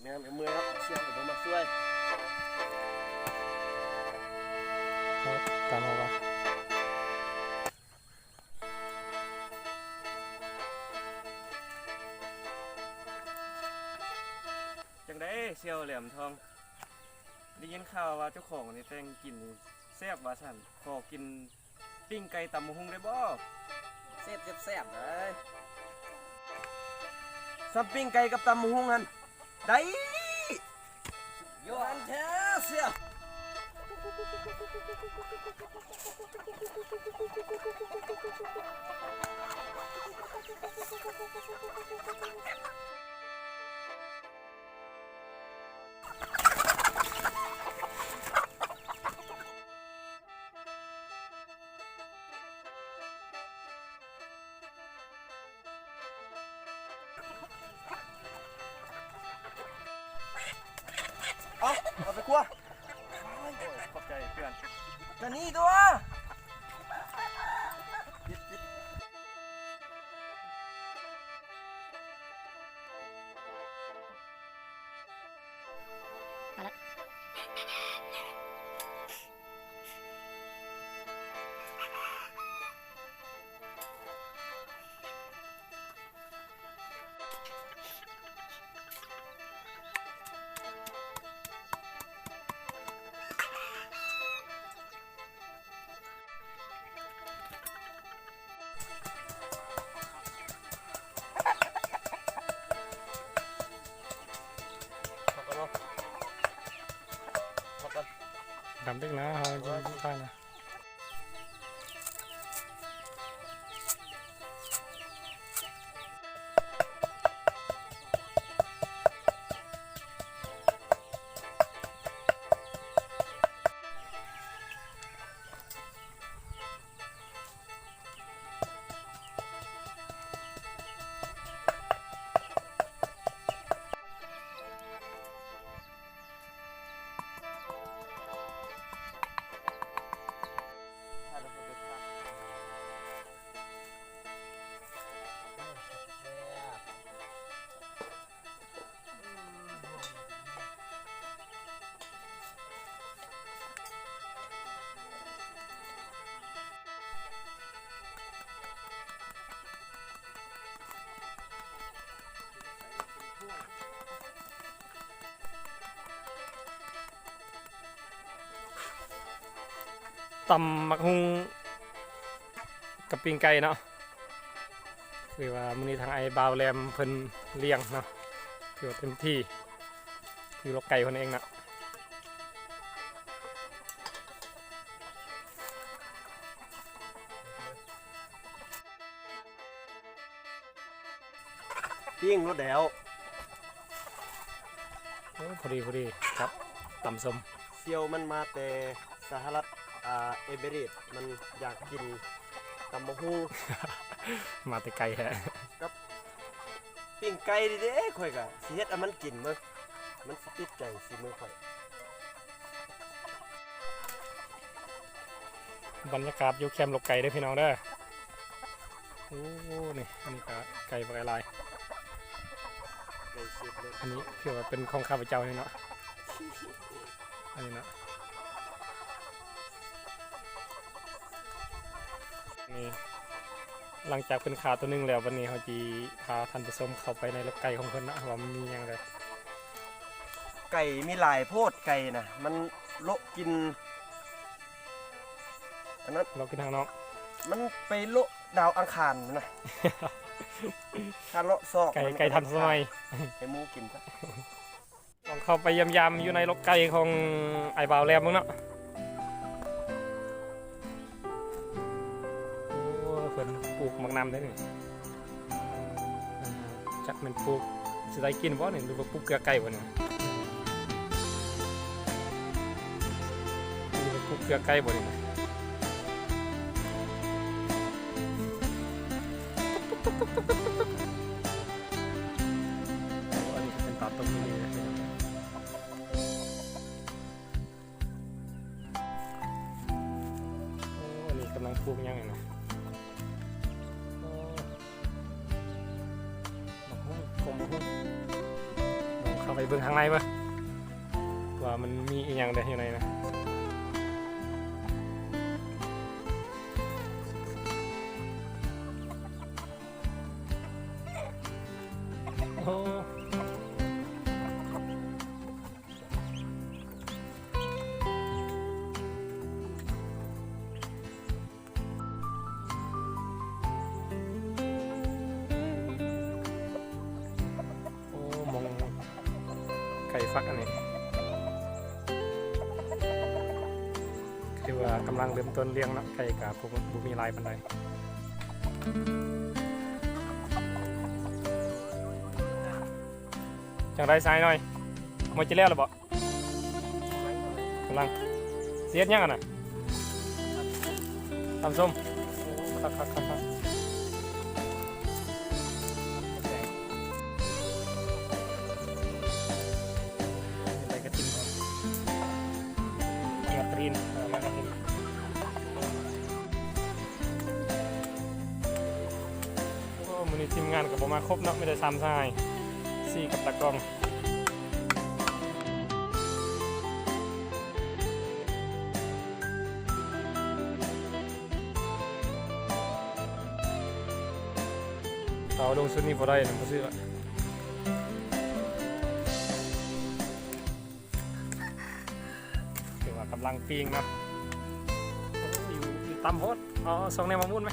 เป็นงานเมื่อยครับเสียงผมมาช่วยตามมาว่าจังได้เซียวแหลมทองได้ยินข่าวว่าเจ้าของนี่แต่งกินแซ่บว่าสั่นขอกินปิ้งไก่ตำมะฮุงได้บ่แซ่บเลยซัมปิ้งไก่กับตำมะฮุงหันได้โยอันแท้เสียเอาไปคั่วขอบใจเพื่อนจะนี่ตัวดำดึกนะเขาจะข้างนะตำมักฮุงกับปิ้งไก่เนาะคือว่ามื้อนี้ทางไอ้บาวแรมเพิ่นเลี้ยงเนาะคือว่าเต็มที่คือลูกไก่คนเองนะปิ้งรถแดวพอดีครับตำส้มเซียวมันมาแต่สหรัฐเอเบริดมันอยากกินตำมะฮุง มาแต่ไกลแฮะกับปิ้งไก่ดิเด้ข่อยกะสิเฮ็ดมันกินมื้อมันสิติดใจสิมื้อข่อยบรรยากาศอยู่แคมป์ลูกไก่เด้อพี่น้องเด้อโอ้นี่อันนี้ก็ไก่ปลาลายอันนี้คือว่าเป็นของข้าพเจ้านี่เนาะอันนี้เนาะนี่หลังจากเป็นขาตัวนึงแล้ววันนี้เขาจีพาท่านผู้ชมเข้าไปในลูกไก่ของเพิ่นนะว่ามันมีอย่างไรไก่มีหลายโพดไก่น่ะมันโละกินอันนั้นเรากินทางนอกมันไปโละดาวอังคารนะถ้าโละซอกไก่ทันสมัยไอ้หมูกินซะลองเข้าไปยำๆอยู่ในลูกไก่ของไอ้บ่าวแรมมั้งเนาะเพิ่นปลูกมักน้ำได้นี่จักมันปลูกจะได้กินบ่เนี่ยหรือว่าปลูกเกลือไก่บ่เนี่ยปลูกเกลือไก่บ่เนี่ยอันนี้เป็นตาต้มนี่นะอันนี้กำลังปลูกยังไงเนาะ าไปเบิ่งข้างในบ่ว่ามันมีอีหยังได้อยู่ในนะโอ้มองไก่ฟักอันนี้คือว่ากำลังเริ่มต้นเลี้ยงแล้วไก่กับพวกบุมีลายปันใดจังได้สายหน่อยมันจะแล้วหรือเปล่ากำลังเสียดยังอ่ะนะทำส้มครับใส่กระถิ่นก่อนกระถิ่นโอ้มือนี้ทีมงานกับผมมาครบเนาะไม่ได้ซ้ำใช่สี่กับตะกล้องเอาลงชุดนี้พอได้นะพ่อซื้อถือว่ากำลังปีงนะอยู่ตำโพดเอาส่งในมะม่วงไหม